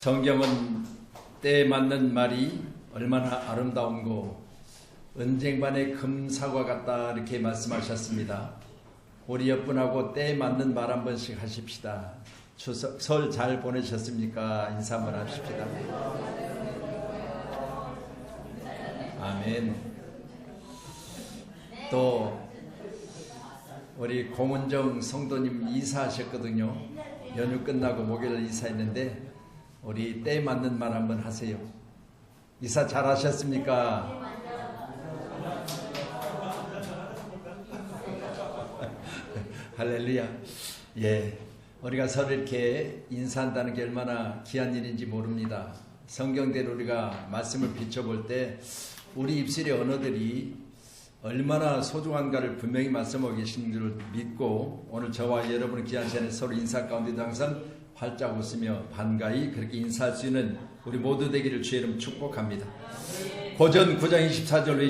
성경은 때에 맞는 말이 얼마나 아름다운고 은쟁반의 금사과 같다 이렇게 말씀하셨습니다. 우리 옆분하고 때에 맞는 말 한 번씩 하십시다. 설 잘 보내셨습니까? 인사 한번 하십시다. 아멘. 또 우리 공은정 성도님 이사하셨거든요. 연휴 끝나고 목요일 이사했는데 우리 때에 맞는 말 한번 하세요. 이사 잘 하셨습니까? 할렐루야. 예, 우리가 서로 이렇게 인사한다는 게 얼마나 귀한 일인지 모릅니다. 성경대로 우리가 말씀을 비춰볼 때 우리 입술의 언어들이 얼마나 소중한가를 분명히 말씀하고 계신 줄 믿고 오늘 저와 여러분의 귀한 시간에 서로 인사 가운데도 항상 활짝 웃으며 반가이 그렇게 인사할 수 있는 우리 모두 되기를 주의 이름 축복합니다. 고전 9장 24절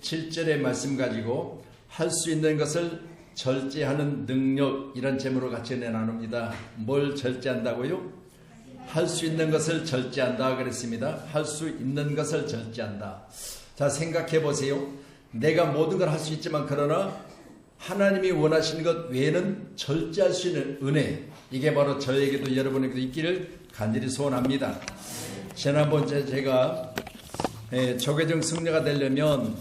27절의 말씀 가지고 할 수 있는 것을 절제하는 능력 이런 제목으로 같이 은혜 나눕니다. 뭘 절제한다고요? 할 수 있는 것을 절제한다 그랬습니다. 할 수 있는 것을 절제한다. 자, 생각해 보세요. 내가 모든 걸 할 수 있지만 그러나 하나님이 원하시는 것 외에는 절제할 수 있는 은혜, 이게 바로 저에게도 여러분에게도 있기를 간절히 소원합니다. 지난번에 제가 조계종 승려가 되려면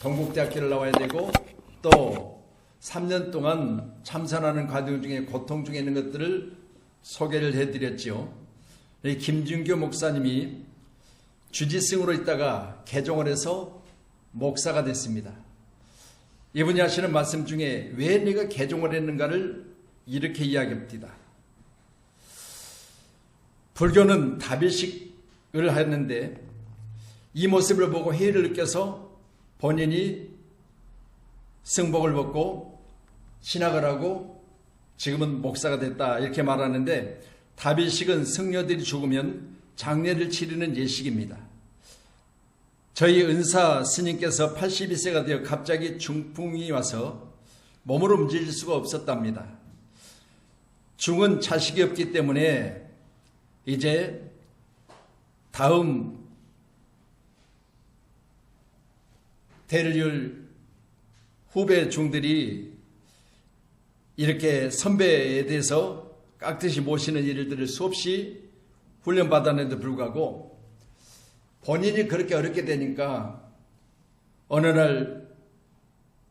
동국대학교를 나와야 되고 또 3년 동안 참선하는 과정 중에 고통 중에 있는 것들을 소개를 해드렸죠. 김준교 목사님이 주지승으로 있다가 개종을 해서 목사가 됐습니다. 이분이 하시는 말씀 중에 왜 내가 개종을 했는가를 이렇게 이야기합니다. 불교는 다비식을 했는데 이 모습을 보고 회의를 느껴서 본인이 승복을 벗고 신학을 하고 지금은 목사가 됐다 이렇게 말하는데, 다비식은 승려들이 죽으면 장례를 치르는 예식입니다. 저희 은사 스님께서 82세가 되어 갑자기 중풍이 와서 몸으로 움직일 수가 없었답니다. 중은 자식이 없기 때문에 이제 다음 대를 이을 후배 중들이 이렇게 선배에 대해서 깍듯이 모시는 일들을 수없이 훈련받았는데도 불구하고 본인이 그렇게 어렵게 되니까 어느 날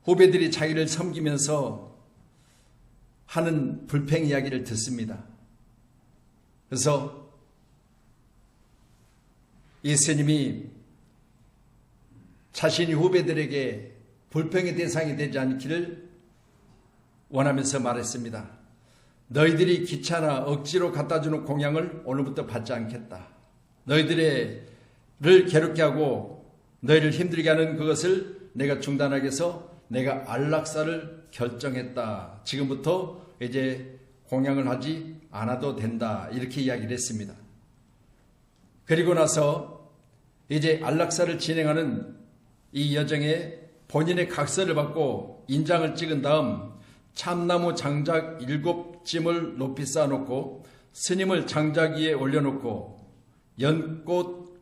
후배들이 자기를 섬기면서 하는 불평 이야기를 듣습니다. 그래서 이 스님이 자신이 후배들에게 불평의 대상이 되지 않기를 원하면서 말했습니다. 너희들이 귀찮아 억지로 갖다주는 공양을 오늘부터 받지 않겠다. 너희들을 괴롭게 하고 너희를 힘들게 하는 그것을 내가 중단하기 위해서 내가 안락사를 결정했다. 지금부터 이제 공양을 하지 않아도 된다. 이렇게 이야기를 했습니다. 그리고 나서 이제 안락사를 진행하는 이 여정에 본인의 각서를 받고 인장을 찍은 다음 참나무 장작 7짐을 높이 쌓아놓고 스님을 장작 위에 올려놓고 연꽃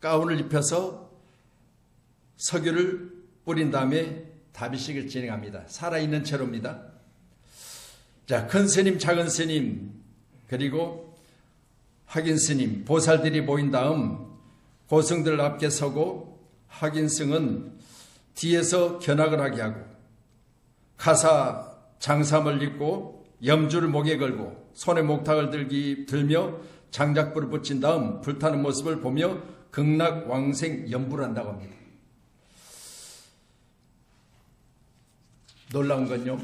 가운을 입혀서 석유를 뿌린 다음에 다비식을 진행합니다. 살아있는 채로입니다. 자, 큰 스님, 작은 스님, 그리고 학인스님, 보살들이 모인 다음 고승들 앞에 서고 학인승은 뒤에서 견학을 하게 하고 가사 장삼을 입고 염주를 목에 걸고 손에 목탁을 들며 장작불을 붙인 다음 불타는 모습을 보며 극락왕생 연부를 한다고 합니다. 놀라운 건요,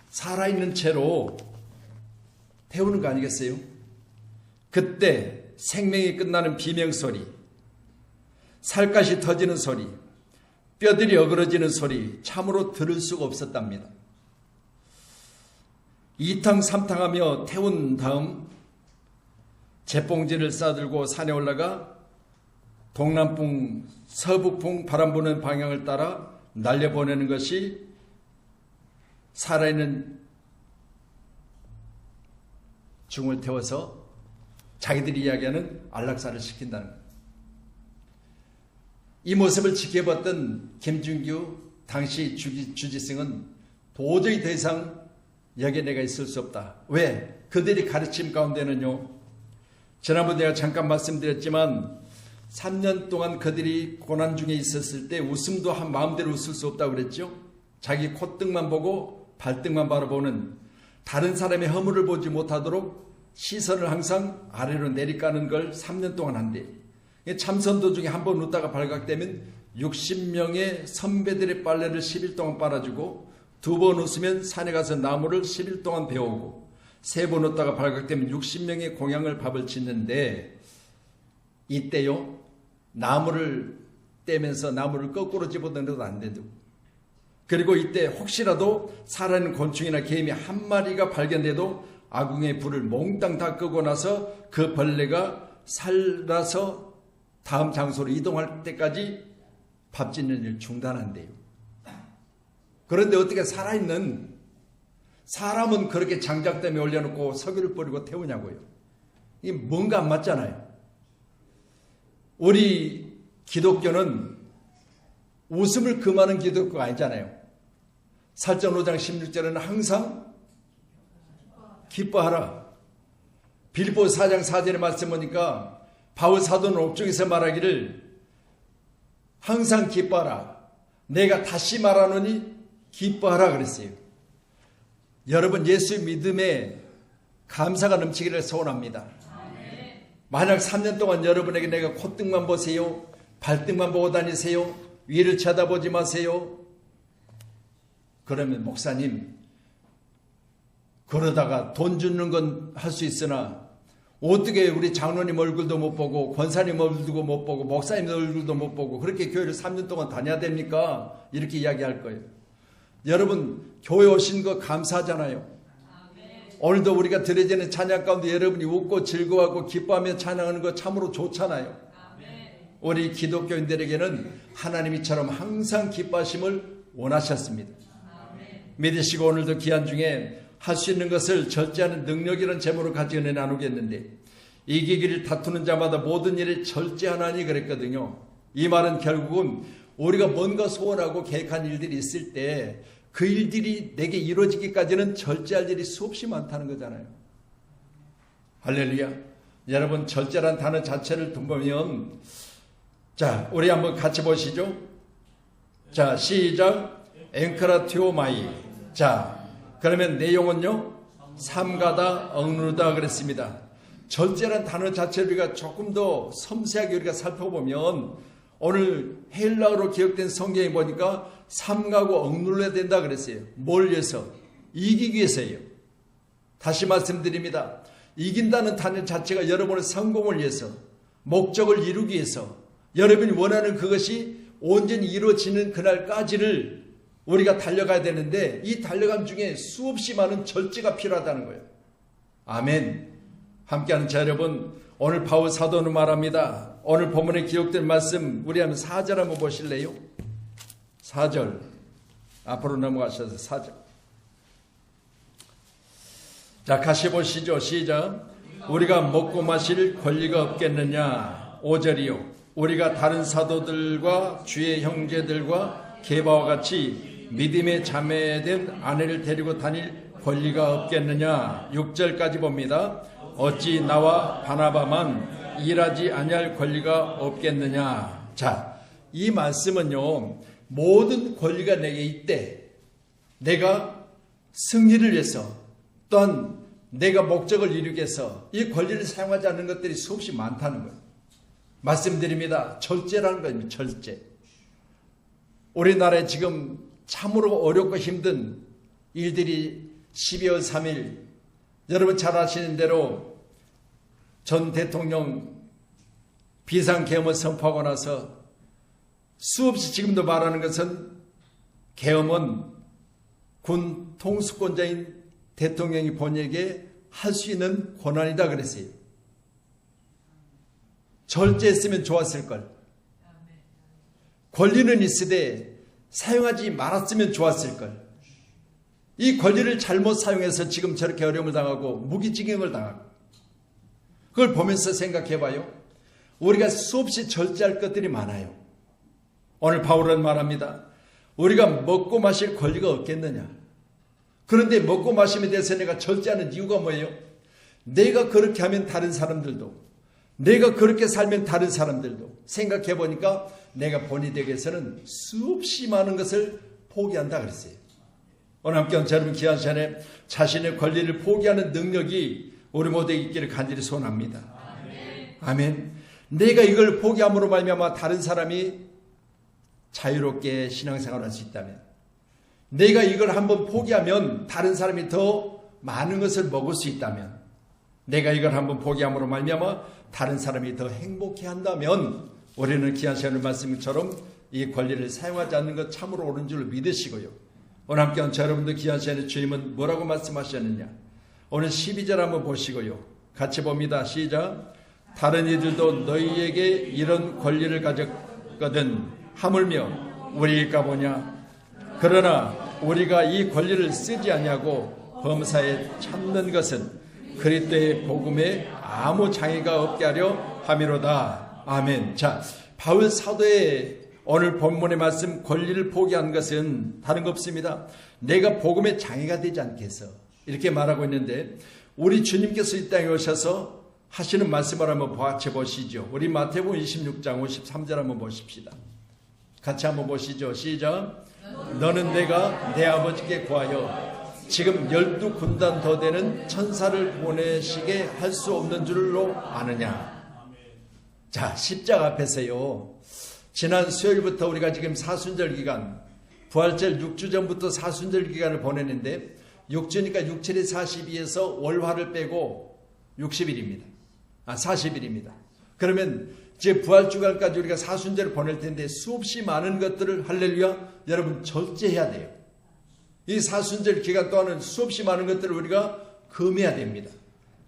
살아있는 채로 태우는 거 아니겠어요? 그때 생명이 끝나는 비명소리, 살갗이 터지는 소리, 뼈들이 어그러지는 소리 참으로 들을 수가 없었답니다. 2탕 3탕 하며 태운 다음 잿봉지를 싸들고 산에 올라가 동남풍, 서북풍 바람 부는 방향을 따라 날려보내는 것이 살아있는 중을 태워서 자기들이 이야기하는 안락사를 시킨다는 거예요. 이 모습을 지켜봤던 김준규 당시 주지승은 도저히 더 이상 여기에 내가 있을 수 없다. 왜? 그들이 가르침 가운데는요, 지난번에 내가 잠깐 말씀드렸지만 3년 동안 그들이 고난 중에 있었을 때 웃음도 한 마음대로 웃을 수 없다고 그랬죠. 자기 콧등만 보고 발등만 바라보는, 다른 사람의 허물을 보지 못하도록 시선을 항상 아래로 내리까는 걸 3년 동안 한대. 참선 도중에 한 번 웃다가 발각되면 60명의 선배들의 빨래를 10일 동안 빨아주고, 2번 웃으면 산에 가서 나무를 10일 동안 배우고, 3번 웃다가 발각되면 60명의 공양을 밥을 짓는데, 이때요, 나무를 떼면서 나무를 거꾸로 집어넣어도 안 되고, 그리고 이때 혹시라도 살아있는 곤충이나 개미 한 마리가 발견돼도 아궁이의 불을 몽땅 다 끄고 나서 그 벌레가 살아서 다음 장소로 이동할 때까지 밥 짓는 일 중단한대요. 그런데 어떻게 살아있는 사람은 그렇게 장작대에 올려놓고 석유를 뿌리고 태우냐고요. 이게 뭔가 안 맞잖아요. 우리 기독교는 웃음을 금하는 기독교가 아니잖아요. 사전 5장 16절에는 항상 기뻐하라. 빌립보 4장 4절의 말씀 보니까 바울 사도는 옥중에서 말하기를 항상 기뻐하라. 내가 다시 말하노니 기뻐하라 그랬어요. 여러분, 예수의 믿음에 감사가 넘치기를 소원합니다. 만약 3년 동안 여러분에게 내가 콧등만 보세요, 발등만 보고 다니세요, 위를 쳐다보지 마세요, 그러면 목사님, 그러다가 돈 주는 건 할 수 있으나 어떻게 우리 장로님 얼굴도 못 보고 권사님 얼굴도 못 보고 목사님 얼굴도 못 보고 그렇게 교회를 3년 동안 다녀야 됩니까? 이렇게 이야기할 거예요. 여러분, 교회 오신 거 감사하잖아요. 오늘도 우리가 드려지는 찬양 가운데 여러분이 웃고 즐거워하고 기뻐하며 찬양하는 거 참으로 좋잖아요. 우리 기독교인들에게는 하나님 이처럼 항상 기뻐하심을 원하셨습니다. 믿으시고 오늘도 기한 중에 할 수 있는 것을 절제하는 능력이라는 제목으로 같이 은혜 나누겠는데, 이기기를 다투는 자마다 모든 일에 절제하나니 그랬거든요. 이 말은 결국은 우리가 뭔가 소원하고 계획한 일들이 있을 때 그 일들이 내게 이루어지기까지는 절제할 일이 수없이 많다는 거잖아요. 할렐루야. 여러분, 절제란 단어 자체를 보면, 자, 우리 한번 같이 보시죠. 자, 시작. 앵크라티오마이. 자, 그러면 내용은요, 삼가다, 억누르다 그랬습니다. 절제란 단어 자체를 우리가 조금 더 섬세하게 우리가 살펴보면, 오늘 헬라어로 기억된 성경에 보니까 삼가고 억눌러야 된다 그랬어요. 뭘 위해서? 이기기 위해서예요. 다시 말씀드립니다. 이긴다는 단어 자체가 여러분의 성공을 위해서, 목적을 이루기 위해서, 여러분이 원하는 그것이 온전히 이루어지는 그날까지를 우리가 달려가야 되는데, 이 달려감 중에 수없이 많은 절제가 필요하다는 거예요. 아멘. 함께하는 자 여러분, 오늘 바울 사도는 말합니다. 오늘 본문에 기록된 말씀 우리 한번 4절 한번 보실래요? 4절 앞으로 넘어가셔서 4절. 자, 같이 보시죠. 시작. 우리가 먹고 마실 권리가 없겠느냐. 5절이요. 우리가 다른 사도들과 주의 형제들과 게바와 같이 믿음의 자매된 아내를 데리고 다닐 권리가 없겠느냐. 6절까지 봅니다. 어찌 나와 바나바만 일하지 아니할 권리가 없겠느냐. 자, 이 말씀은요, 모든 권리가 내게 있대. 내가 승리를 위해서, 또한 내가 목적을 이루기 위해서 이 권리를 사용하지 않는 것들이 수없이 많다는 거예요. 말씀드립니다. 절제라는 겁니다. 절제. 우리나라에 지금 참으로 어렵고 힘든 일들이 12월 3일, 여러분 잘 아시는 대로 전 대통령 비상계엄을 선포하고 나서 수없이 지금도 말하는 것은 계엄은 군 통수권자인 대통령이 본인에게 할 수 있는 권한이다 그랬어요. 절제했으면 좋았을 걸. 권리는 있으되 사용하지 말았으면 좋았을 걸. 이 권리를 잘못 사용해서 지금 저렇게 어려움을 당하고 무기징역을 당하고, 그걸 보면서 생각해 봐요. 우리가 수없이 절제할 것들이 많아요. 오늘 바울은 말합니다. 우리가 먹고 마실 권리가 없겠느냐. 그런데 먹고 마심에 대해서 내가 절제하는 이유가 뭐예요? 내가 그렇게 하면 다른 사람들도, 내가 그렇게 살면 다른 사람들도 생각해 보니까 내가 본이 되기 위해서는 수없이 많은 것을 포기한다 그랬어요. 오늘 함께 온 여러분 귀한 시간에 자신의 권리를 포기하는 능력이 우리 모두에게 있기를 간절히 소원합니다. 아멘. 내가 이걸 포기함으로 말미암아 다른 사람이 자유롭게 신앙생활을 할 수 있다면, 내가 이걸 한번 포기하면 다른 사람이 더 많은 것을 먹을 수 있다면, 내가 이걸 한번 포기함으로 말미암아 다른 사람이 더 행복해 한다면, 우리는 귀한 시간의 말씀처럼 이 권리를 사용하지 않는 것 참으로 옳은 줄 믿으시고요. 오늘 함께 온 여러분들 귀한 시간에 주님은 뭐라고 말씀하셨느냐. 오늘 12절 한번 보시고요. 같이 봅니다. 시작. 다른 이들도 너희에게 이런 권리를 가졌거든 하물며 우리일까 보냐. 그러나 우리가 이 권리를 쓰지 아니하고 범사에 참는 것은 그리스도의 복음에 아무 장애가 없게 하려 함이로다. 아멘. 자, 바울 사도의 오늘 본문의 말씀 권리를 포기한 것은 다른 거 없습니다. 내가 복음에 장애가 되지 않게 해서 이렇게 말하고 있는데, 우리 주님께서 이 땅에 오셔서 하시는 말씀을 한번 같이 보시죠. 우리 마태복음 26장 53절 한번 보십시다. 같이 한번 보시죠. 시작. 너는 내가 내 아버지께 구하여 지금 12군단 더 되는 천사를 보내시게 할 수 없는 줄로 아느냐. 자, 십자가 앞에서요, 지난 수요일부터 우리가 지금 사순절 기간, 부활절 6주 전부터 사순절 기간을 보내는데, 6주니까 6, 7이 42에서 월화를 빼고 60일입니다. 40일입니다. 그러면 이제 부활주간까지 우리가 사순절을 보낼 텐데 수없이 많은 것들을 할렐루야 여러분 절제해야 돼요. 이 사순절 기간 동안은 수없이 많은 것들을 우리가 금해야 됩니다.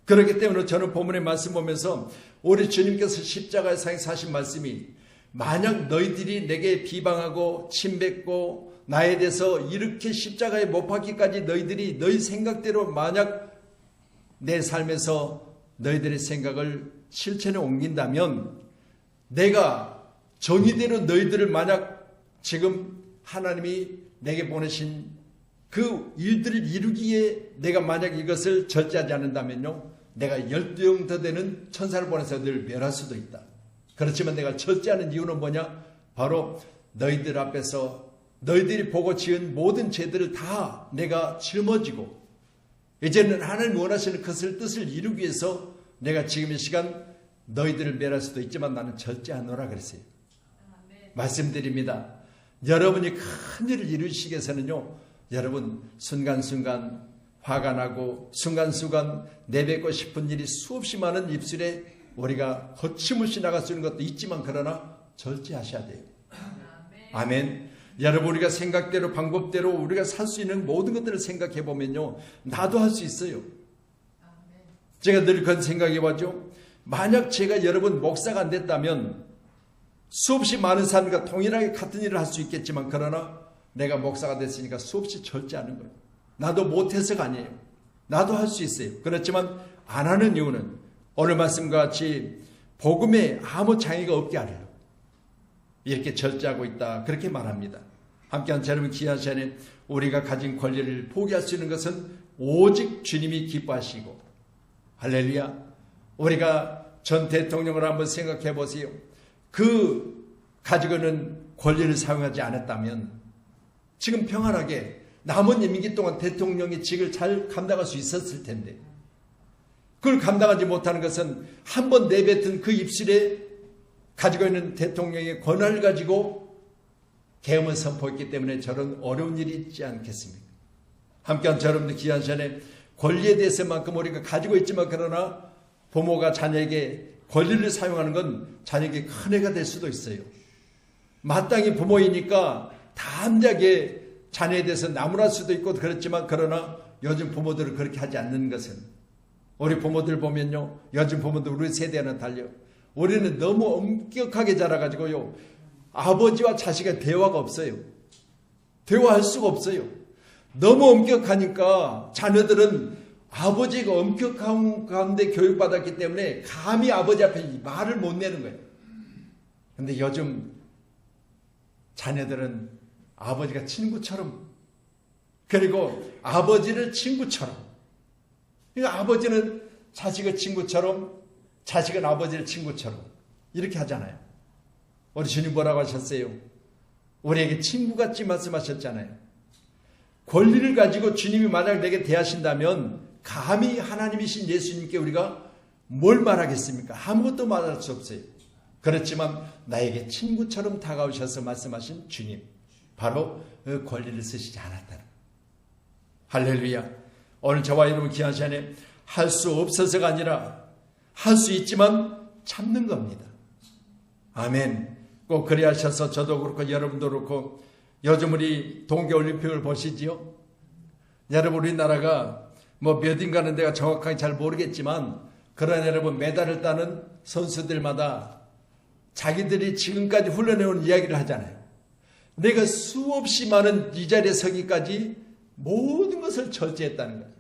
그렇기 때문에 저는 본문의 말씀 보면서 우리 주님께서 십자가에서 하신 말씀이, 만약 너희들이 내게 비방하고 침뱉고 나에 대해서 이렇게 십자가에 못 박기까지 너희들이 너희 생각대로 만약 내 삶에서 너희들의 생각을 실천에 옮긴다면, 내가 정의대로 너희들을 만약 지금 하나님이 내게 보내신 그 일들을 이루기에 내가 만약 이것을 절제하지 않는다면요, 내가 12명 더 되는 천사를 보내서 너희를 멸할 수도 있다. 그렇지만 내가 절제하는 이유는 뭐냐? 바로 너희들 앞에서 너희들이 보고 지은 모든 죄들을 다 내가 짊어지고 이제는 하나님 원하시는 뜻을 이루기 위해서 내가 지금 이 시간 너희들을 멸할 수도 있지만 나는 절제하노라 그랬어요. 말씀드립니다. 여러분이 큰 일을 이루시기 위해서는요, 여러분 순간순간 화가 나고 순간순간 내뱉고 싶은 일이 수없이 많은 입술에 우리가 거침없이 나갈 수 있는 것도 있지만, 그러나 절제하셔야 돼요. 아멘. 여러분, 우리가 생각대로 방법대로 우리가 살 수 있는 모든 것들을 생각해 보면요, 나도 할 수 있어요. 제가 늘 그런 생각해 봤죠. 만약 제가 여러분 목사가 안 됐다면 수없이 많은 사람과 동일하게 같은 일을 할 수 있겠지만, 그러나 내가 목사가 됐으니까 수없이 절제하는 거예요. 나도 못해서가 아니에요. 나도 할 수 있어요. 그렇지만 안 하는 이유는 오늘 말씀과 같이 복음에 아무 장애가 없게 하려고 이렇게 절제하고 있다, 그렇게 말합니다. 함께한 여러분 귀한 시간에 우리가 가진 권리를 포기할 수 있는 것은 오직 주님이 기뻐하시고, 할렐루야. 우리가 전 대통령을 한번 생각해 보세요. 그 가지고 있는 권리를 사용하지 않았다면 지금 평안하게 남은 임기 동안 대통령이 직을 잘 감당할 수 있었을 텐데, 그걸 감당하지 못하는 것은 한번 내뱉은 그 입술에 가지고 있는 대통령의 권한을 가지고 계엄을 선포했기 때문에 저런 어려운 일이 있지 않겠습니까? 함께한 여러분들 귀한 시간에 권리에 대해서만큼 우리가 가지고 있지만, 그러나 부모가 자녀에게 권리를 사용하는 건 자녀에게 큰 해가 될 수도 있어요. 마땅히 부모이니까 담대하게 자녀에 대해서 나무랄 수도 있고 그렇지만, 그러나 요즘 부모들은 그렇게 하지 않는 것은, 우리 부모들 보면요, 요즘 부모들 우리 세대와는 달려 우리는 너무 엄격하게 자라가지고요, 아버지와 자식의 대화가 없어요. 대화할 수가 없어요. 너무 엄격하니까 자녀들은 아버지가 엄격한 가운데 교육받았기 때문에 감히 아버지 앞에 말을 못 내는 거예요. 근데 요즘 자녀들은 아버지가 친구처럼, 그리고 아버지를 친구처럼, 그러니까 아버지는 자식을 친구처럼, 자식은 아버지를 친구처럼 이렇게 하잖아요. 우리 주님 뭐라고 하셨어요? 우리에게 친구같이 말씀하셨잖아요. 권리를 가지고 주님이 만약 내게 대하신다면 감히 하나님이신 예수님께 우리가 뭘 말하겠습니까? 아무것도 말할 수 없어요. 그렇지만 나에게 친구처럼 다가오셔서 말씀하신 주님, 바로 그 권리를 쓰시지 않았다는, 할렐루야. 오늘 저와 여러분 귀한 시간에 할 수 없어서가 아니라 할 수 있지만 참는 겁니다. 아멘. 꼭 그래 하셔서 저도 그렇고 여러분도 그렇고, 요즘 우리 동계올림픽을 보시지요. 여러분 우리나라가 뭐 몇 인 가는 데가 정확하게 잘 모르겠지만, 그러나 여러분 메달을 따는 선수들마다 자기들이 지금까지 훈련해온 이야기를 하잖아요. 내가 수없이 많은 이 자리에 서기까지 모든 것을 절제했다는 거예요.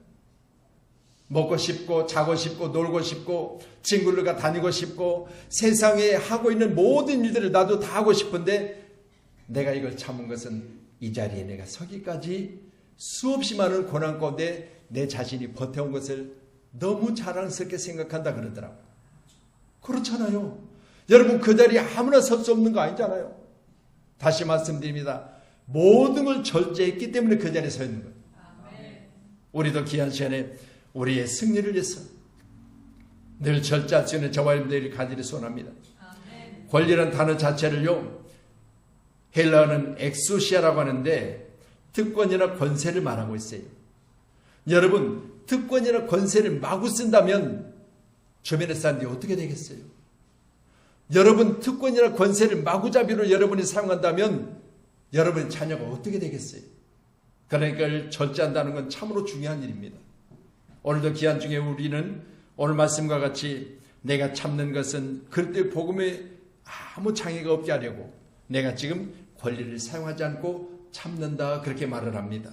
먹고 싶고 자고 싶고 놀고 싶고 친구들과 다니고 싶고 세상에 하고 있는 모든 일들을 나도 다 하고 싶은데 내가 이걸 참은 것은 이 자리에 내가 서기까지 수없이 많은 고난 가운데 내 자신이 버텨온 것을 너무 자랑스럽게 생각한다 그러더라고요. 그렇잖아요. 여러분 그 자리에 아무나 설 수 없는 거 아니잖아요. 다시 말씀드립니다. 모든 걸 절제했기 때문에 그 자리에 서 있는 거예요. 우리도 귀한 시간에 우리의 승리를 위해서 늘 절제할 수 있는 저와 여러분들이 가지를 소원합니다. 권리라는 단어 자체를요, 헬라어는 엑소시아라고 하는데 특권이나 권세를 말하고 있어요. 여러분 특권이나 권세를 마구 쓴다면 주변에 사람들이 어떻게 되겠어요? 여러분 특권이나 권세를 마구잡이로 여러분이 사용한다면 여러분의 자녀가 어떻게 되겠어요? 그러니까 절제한다는 건 참으로 중요한 일입니다. 오늘도 기한 중에 우리는 오늘 말씀과 같이 내가 참는 것은 그때 복음에 아무 장애가 없게 하려고 내가 지금 권리를 사용하지 않고 참는다, 그렇게 말을 합니다.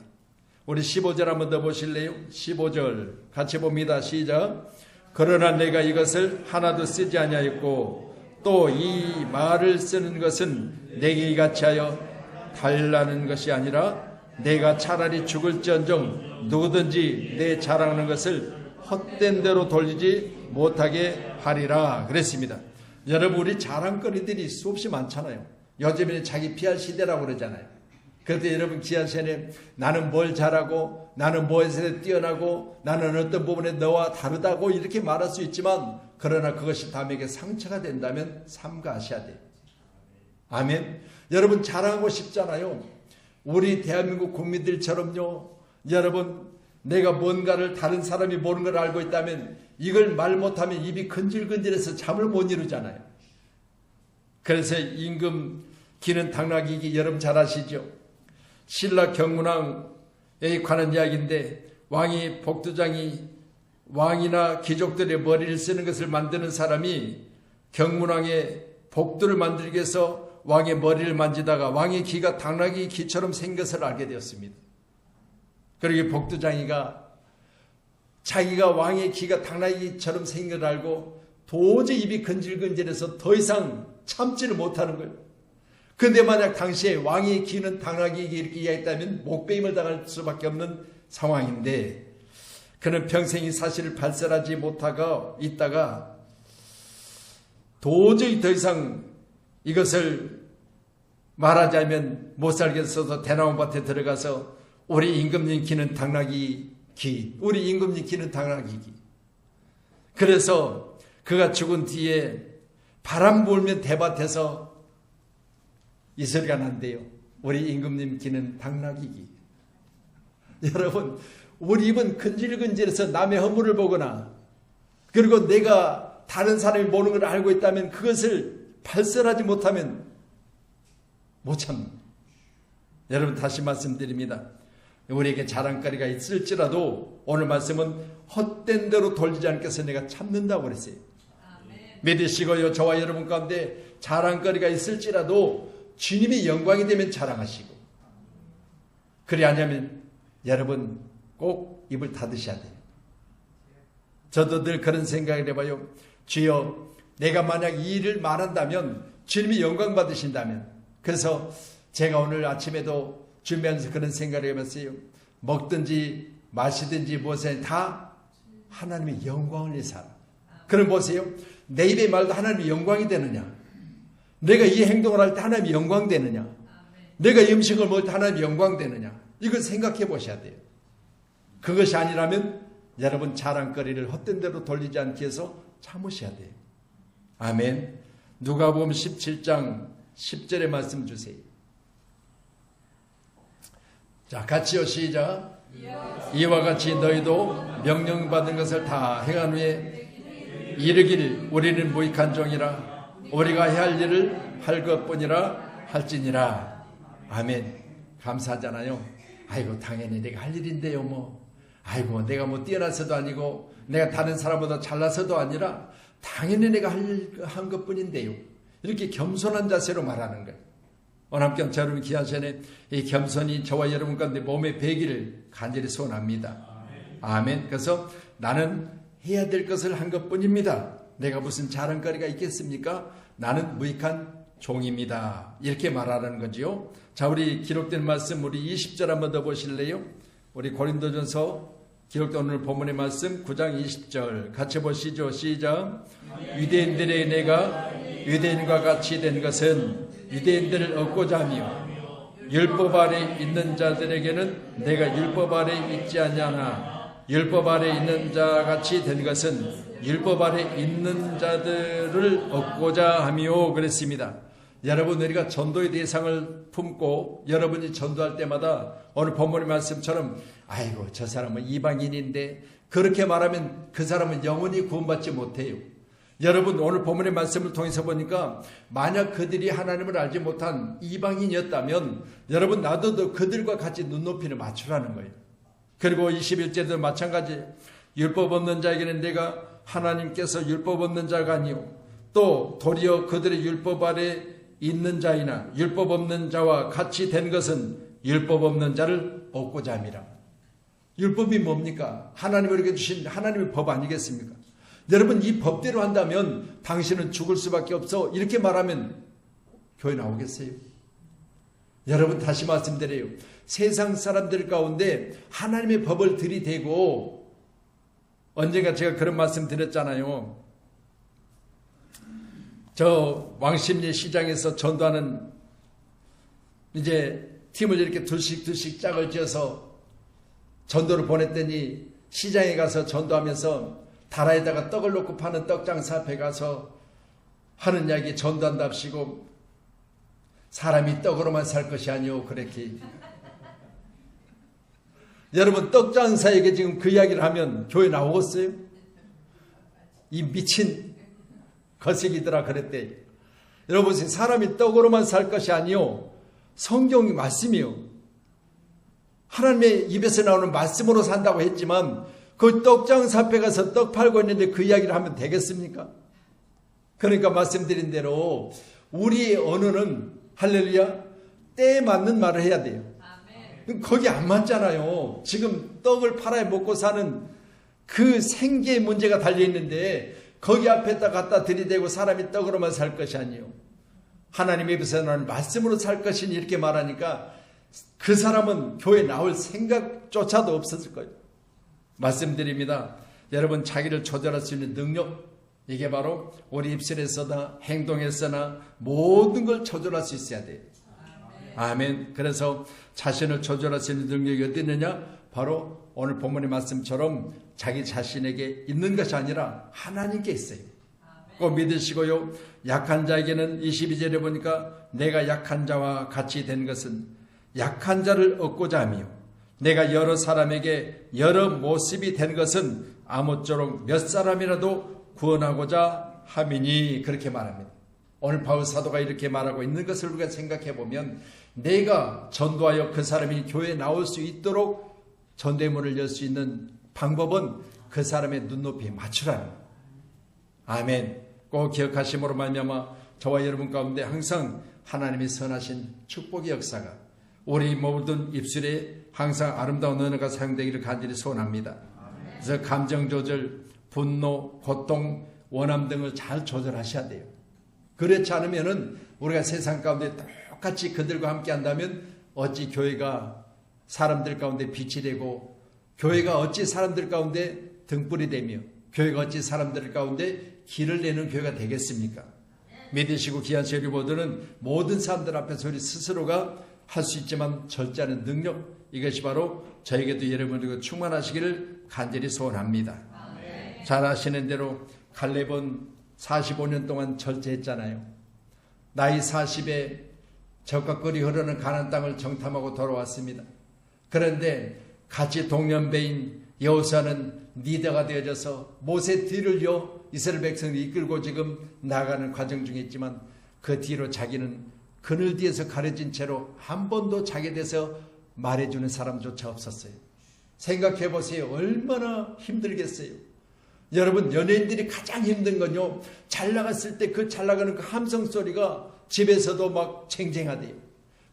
우리 15절 한번 더 보실래요? 15절 같이 봅니다. 시작. 그러나 내가 이것을 하나도 쓰지 아니하였고 또 이 말을 쓰는 것은 내게 이같이 하여 달라는 것이 아니라 내가 차라리 죽을지언정 누구든지 내 자랑하는 것을 헛된 대로 돌리지 못하게 하리라 그랬습니다. 여러분 우리 자랑거리들이 수없이 많잖아요. 요즘에는 자기 PR 시대라고 그러잖아요. 그런데 여러분 귀한 시간에 나는 뭘 잘하고 나는 뭐에서 뛰어나고 나는 어떤 부분에 너와 다르다고 이렇게 말할 수 있지만, 그러나 그것이 남에게 상처가 된다면 삼가하셔야 돼요. 아멘. 여러분 자랑하고 싶잖아요. 우리 대한민국 국민들처럼요. 여러분 내가 뭔가를 다른 사람이 모르는 걸 알고 있다면 이걸 말 못하면 입이 근질근질해서 잠을 못 이루잖아요. 그래서 임금 기는 당나귀기 여러분 잘 아시죠? 신라 경문왕에 관한 이야기인데, 왕이 복두장이 왕이나 귀족들의 머리를 쓰는 것을 만드는 사람이 경문왕의 복두를 만들기 위해서 왕의 머리를 만지다가 왕의 귀가 당나귀 귀처럼 생긴 것을 알게 되었습니다. 그러기 복두장이가 자기가 왕의 귀가 당나귀처럼 생긴 걸 알고 도저히 입이 근질근질해서 더 이상 참지를 못하는 거예요. 그런데 만약 당시에 왕의 귀는 당나귀에게 이렇게 이야기했다면 목베임을 당할 수밖에 없는 상황인데, 그는 평생 이 사실을 발설하지 못하고 있다가 도저히 더 이상 이것을 말하자면 못 살겠어서 대나무밭에 들어가서 우리 임금님 귀는 당나귀 귀, 우리 임금님 귀는 당나귀 귀. 그래서 그가 죽은 뒤에 바람 불면 대밭에서 이 소리가 난대요. 우리 임금님 귀는 당나귀 귀. 여러분 우리 입은 근질근질해서 남의 허물을 보거나 그리고 내가 다른 사람이 모르는 걸 알고 있다면 그것을 발설하지 못하면 못 참는. 여러분 다시 말씀드립니다. 우리에게 자랑거리가 있을지라도 오늘 말씀은 헛된 대로 돌리지 않게 해서 내가 참는다고 그랬어요. 믿으시고요. 저와 여러분 가운데 자랑거리가 있을지라도 주님이 영광이 되면 자랑하시고, 그래 아니면 여러분 꼭 입을 닫으셔야 돼요. 저도 늘 그런 생각을 해봐요. 주여, 내가 만약 이 일을 말한다면 주님이 영광 받으신다면. 그래서 제가 오늘 아침에도 준비하면서 그런 생각을 해봤어요. 먹든지 마시든지 무엇에 다 하나님의 영광을 위해서 하라. 그럼 보세요. 내 입의 말도 하나님의 영광이 되느냐? 내가 이 행동을 할 때 하나님의 영광 되느냐? 내가 이 음식을 먹을 때 하나님의 영광 되느냐? 이걸 생각해 보셔야 돼요. 그것이 아니라면 여러분 자랑거리를 헛된 대로 돌리지 않기 위해서 참으셔야 돼요. 아멘. 누가복음 17장 10절의 말씀 주세요. 자, 같이요. 시작. 이와 같이 너희도 명령받은 것을 다 행한 후에 이르기를 우리는 무익한 종이라 우리가 해야 할 일을 할 것뿐이라 할지니라. 아멘. 감사하잖아요. 아이고 당연히 내가 할 일인데요 뭐. 아이고 내가 뭐 뛰어나서도 아니고 내가 다른 사람보다 잘나서도 아니라 당연히 내가 한 것뿐인데요. 이렇게 겸손한 자세로 말하는 거예요. 오늘 함께 여러분 귀한 시간에 이 겸손이 저와 여러분 가운데 몸에 배기를 간절히 소원합니다. 아멘. 그래서 나는 해야 될 것을 한 것뿐입니다. 내가 무슨 자랑거리가 있겠습니까? 나는 무익한 종입니다. 이렇게 말하는 거지요. 자, 우리 기록된 말씀 우리 20절 한번 더 보실래요? 우리 고린도전서 기록된 오늘 본문의 말씀 9장 20절 같이 보시죠. 시작. 유대인들에게 내가 유대인과 같이 된 것은 유대인들을 얻고자 하며 율법 아래 있는 자들에게는 내가 율법 아래 있지 않냐나 율법 아래 있는 자같이 된 것은 율법 아래 있는 자들을 얻고자 하며 그랬습니다. 여러분 우리가 전도의 대상을 품고 여러분이 전도할 때마다 오늘 본문의 말씀처럼 아이고 저 사람은 이방인인데 그렇게 말하면 그 사람은 영원히 구원받지 못해요. 여러분 오늘 본문의 말씀을 통해서 보니까 만약 그들이 하나님을 알지 못한 이방인이었다면 여러분 나도 그들과 같이 눈높이를 맞추라는 거예요. 그리고 21절도 마찬가지. 율법 없는 자에게는 내가 하나님께서 율법 없는 자가 아니요 또 도리어 그들의 율법 아래 있는 자이나 율법 없는 자와 같이 된 것은 율법 없는 자를 얻고자 함이라. 율법이 뭡니까? 하나님에게 주신 하나님의 법 아니겠습니까? 여러분 이 법대로 한다면 당신은 죽을 수밖에 없어. 이렇게 말하면 교회 나오겠어요? 여러분 다시 말씀드려요. 세상 사람들 가운데 하나님의 법을 들이대고 언젠가 제가 그런 말씀 드렸잖아요. 저 왕십리 시장에서 전도하는 이제 팀을 이렇게 둘씩 짝을 지어서 전도를 보냈더니 시장에 가서 전도하면서 다라에다가 떡을 놓고 파는 떡장사 앞에 가서 하는 이야기 전도한답시고 사람이 떡으로만 살 것이 아니오 그랬기. 여러분 떡장사에게 지금 그 이야기를 하면 교회 나오겠어요? 이 미친 거시기더라 그랬대. 여러분 사람이 떡으로만 살 것이 아니오 성경이 말씀이요. 하나님의 입에서 나오는 말씀으로 산다고 했지만 그 떡장사 앞에 가서 떡 팔고 있는데 그 이야기를 하면 되겠습니까? 그러니까 말씀드린 대로 우리의 언어는 할렐루야 때에 맞는 말을 해야 돼요. 아멘. 거기 안 맞잖아요. 지금 떡을 팔아야 먹고 사는 그 생계의 문제가 달려있는데 거기 앞에다 갖다 들이대고 사람이 떡으로만 살 것이 아니에요. 하나님의 입에서 나오는 말씀으로 살 것이니 이렇게 말하니까 그 사람은 교회 나올 생각조차도 없었을 거예요. 말씀드립니다. 여러분 자기를 조절할 수 있는 능력 이게 바로 우리 입술에서나 행동에서나 모든 걸 조절할 수 있어야 돼요. 아멘. 그래서 자신을 조절할 수 있는 능력이 어디 있느냐? 바로 오늘 본문의 말씀처럼 자기 자신에게 있는 것이 아니라 하나님께 있어요. 꼭 믿으시고요. 약한 자에게는 22절에 보니까 내가 약한 자와 같이 된 것은 약한 자를 얻고자 하며 내가 여러 사람에게 여러 모습이 된 것은 아무쪼록 몇 사람이라도 구원하고자 함이니 그렇게 말합니다. 오늘 바울 사도가 이렇게 말하고 있는 것을 우리가 생각해 보면 내가 전도하여 그 사람이 교회에 나올 수 있도록 전도의 문을 열 수 있는 방법은 그 사람의 눈높이에 맞추라는 거예요. 아멘. 꼭 기억하심으로 말미암아 저와 여러분 가운데 항상 하나님의 선하신 축복의 역사가 우리 모든 입술에 항상 아름다운 언어가 사용되기를 간절히 소원합니다. 그래서 감정 조절, 분노, 고통, 원함 등을 잘 조절하셔야 돼요. 그렇지 않으면은 우리가 세상 가운데 똑같이 그들과 함께 한다면 어찌 교회가 사람들 가운데 빛이 되고, 교회가 어찌 사람들 가운데 등불이 되며, 교회가 어찌 사람들 가운데 길을 내는 교회가 되겠습니까? 믿으시고 귀한 세리 모두는 모든 사람들 앞에서 우리 스스로가 할 수 있지만 절제하는 능력, 이것이 바로 저에게도 여러분들과 충만하시기를 간절히 소원합니다. 잘 아시는 대로 갈렙은 45년 동안 절제했잖아요. 나이 40에 적각거리 흐르는 가나안 땅을 정탐하고 돌아왔습니다. 그런데 같이 동년배인 여호수아는 리더가 되어져서 모세 뒤를 이어 이스라엘 백성을 이끌고 지금 나아가는 과정 중에 있지만, 그 뒤로 자기는 그늘 뒤에서 가려진 채로 한 번도 자기에 대해서 말해주는 사람조차 없었어요. 생각해 보세요. 얼마나 힘들겠어요. 여러분, 연예인들이 가장 힘든 건요, 잘 나갔을 때 그 잘 나가는 그 함성 소리가 집에서도 막 쟁쟁하대요.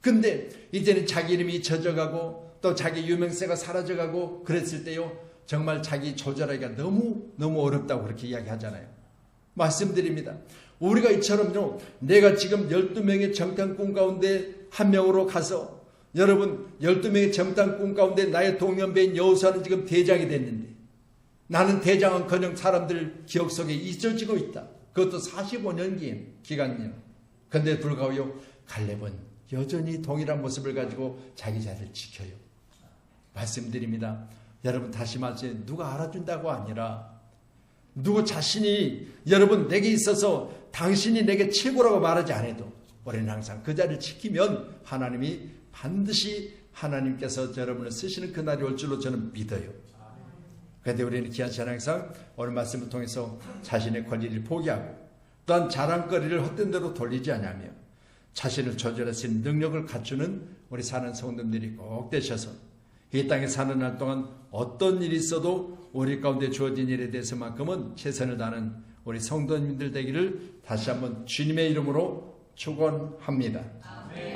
근데 이제는 자기 이름이 잊혀져가고 또 자기 유명세가 사라져가고 그랬을 때요, 정말 자기 조절하기가 너무 어렵다고 그렇게 이야기하잖아요. 말씀드립니다. 우리가 이처럼요, 내가 지금 12명의 정탐꾼 가운데 한 명으로 가서, 여러분 12명의 정탐꾼 가운데 나의 동년배인 여호수아는 지금 대장이 됐는데, 나는 대장은커녕 사람들 기억 속에 잊어지고 있다. 그것도 45년 기간이요. 그런데 불구하고 갈렙은 여전히 동일한 모습을 가지고 자기 자리를 지켜요. 말씀드립니다. 여러분, 다시 말해서 누가 알아준다고 아니라, 누구 자신이 여러분 내게 있어서 당신이 내게 최고라고 말하지 않아도 우리는 항상 그 자리를 지키면 하나님이 반드시 하나님께서 여러분을 쓰시는 그날이 올 줄로 저는 믿어요. 그런데 우리는 귀한 시간 항상 오늘 말씀을 통해서 자신의 권리를 포기하고 또한 자랑거리를 헛된 대로 돌리지 않으며 자신을 조절할 수 있는 능력을 갖추는 우리 사는 성도님들이 꼭 되셔서 이 땅에 사는 날 동안 어떤 일이 있어도 우리 가운데 주어진 일에 대해서만큼은 최선을 다하는 우리 성도님들 되기를 다시 한번 주님의 이름으로 축원합니다.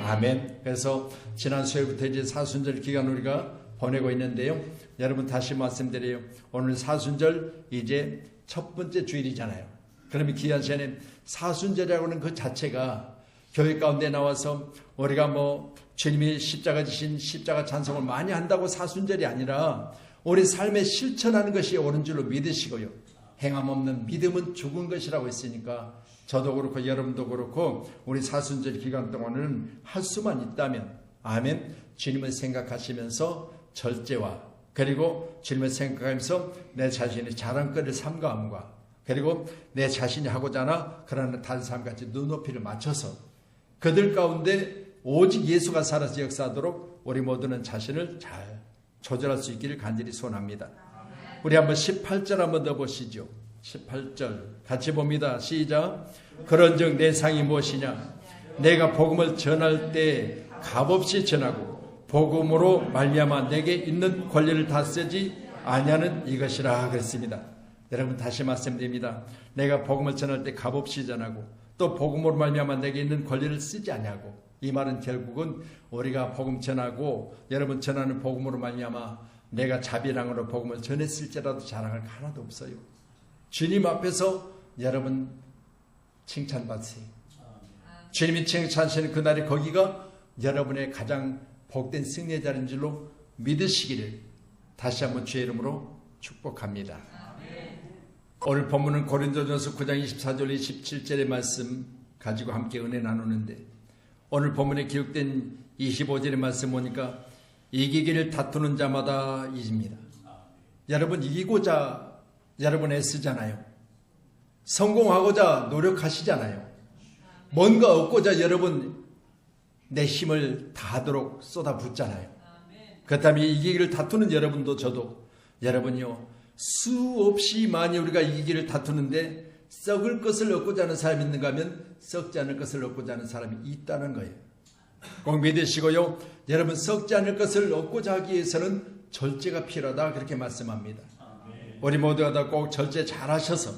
아멘. 그래서 지난 수요일부터 이제 사순절 기간 우리가 보내고 있는데요. 여러분, 다시 말씀드려요. 오늘 사순절 이제 첫 번째 주일이잖아요. 그러면 귀한 시간에 사순절이라고 하는 그 자체가 교회 가운데 나와서 우리가 주님이 십자가 지신 십자가 찬송을 많이 한다고 사순절이 아니라 우리 삶에 실천하는 것이 옳은 줄로 믿으시고요. 행함 없는 믿음은 죽은 것이라고 했으니까 저도 그렇고 여러분도 그렇고 우리 사순절 기간 동안은 할 수만 있다면, 아멘, 주님을 생각하시면서 절제와 그리고 주님을 생각하면서 내 자신의 자랑거리를 삼가함과 그리고 내 자신이 하고자 하나 그러나 다른 사람같이 눈높이를 맞춰서 그들 가운데 오직 예수가 살아서 역사하도록 우리 모두는 자신을 잘 조절할 수 있기를 간절히 소원합니다. 우리 한번 18절 한번 더 보시죠. 18절 같이 봅니다. 시작. 그런즉 내 상이 무엇이냐? 내가 복음을 전할 때 값없이 전하고 복음으로 말미암아 내게 있는 권리를 다 쓰지 아니하는 이것이라 그랬습니다. 여러분, 다시 말씀드립니다. 내가 복음을 전할 때 값없이 전하고 또 복음으로 말미암아 내게 있는 권리를 쓰지 아니하고, 이 말은 결국은 우리가 복음 전하고 여러분 전하는 복음으로 말미암아 내가 자비랑으로 복음을 전했을지라도 자랑할 거 하나도 없어요. 주님 앞에서 여러분 칭찬받으세요. 주님이 칭찬하시는 그날이 거기가 여러분의 가장 복된 승리의 자리인 줄로 믿으시기를 다시 한번 주의 이름으로 축복합니다. 오늘 본문은 고린도전서 9장 24절 27절의 말씀 가지고 함께 은혜 나누는데, 오늘 본문에 기록된 25절의 말씀 보니까 이기기를 다투는 자마다 이깁니다. 여러분, 이기고자 여러분 애쓰잖아요. 성공하고자 노력하시잖아요. 뭔가 얻고자 여러분 내 힘을 다하도록 쏟아붓잖아요. 그렇다면 이기기를 다투는 여러분도 저도, 여러분이요, 수없이 많이 우리가 이기기를 다투는데 썩을 것을 얻고자 하는 사람이 있는가 하면 썩지 않을 것을 얻고자 하는 사람이 있다는 거예요. 꼭 믿으시고요. 여러분, 썩지 않을 것을 얻고자 하기 위해서는 절제가 필요하다 그렇게 말씀합니다. 우리 모두가 다 꼭 절제 잘 하셔서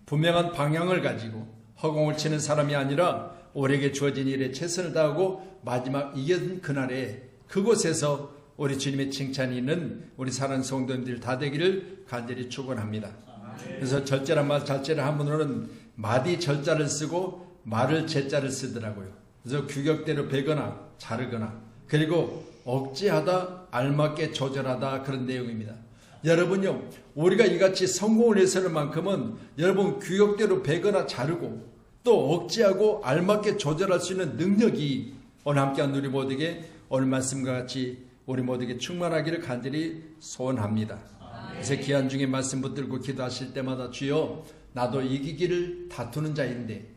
분명한 방향을 가지고 허공을 치는 사람이 아니라 우리에게 주어진 일에 최선을 다하고 마지막 이긴 그날에 그곳에서 우리 주님의 칭찬이 있는 우리 사랑하는 성도님들 다 되기를 간절히 축원합니다. 그래서 절제란 말 자체를 한문으로는 마디 절자를 쓰고 말을 제자를 쓰더라고요. 그래서 규격대로 베거나 자르거나 그리고 억제하다 알맞게 조절하다 그런 내용입니다. 여러분요, 우리가 이같이 성공을 해서는 만큼은 여러분 규격대로 베거나 자르고 또 억제하고 알맞게 조절할 수 있는 능력이 오늘 함께한 우리 모두에게 오늘 말씀과 같이 우리 모두에게 충만하기를 간절히 소원합니다. 그래서 기한 중에 말씀 붙들고 기도하실 때마다 주여 나도 이기기를 다투는 자인데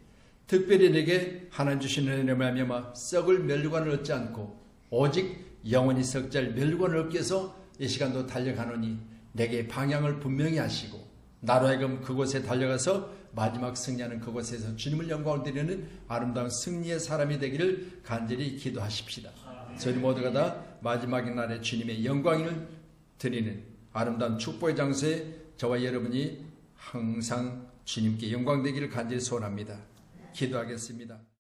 특별히 내게 하나님 주신 은혜를 말미암아 썩을 멸관을 얻지 않고 오직 영원히 석잘 멸관을 얻기 위해서 이 시간도 달려가노니 내게 방향을 분명히 하시고 나로 하여금 그곳에 달려가서 마지막 승리하는 그곳에서 주님을 영광을 드리는 아름다운 승리의 사람이 되기를 간절히 기도하십시다. 저희 모두가 다 마지막 날에 주님의 영광을 드리는 아름다운 축복의 장소에 저와 여러분이 항상 주님께 영광 되기를 간절히 소원합니다. 기도하겠습니다.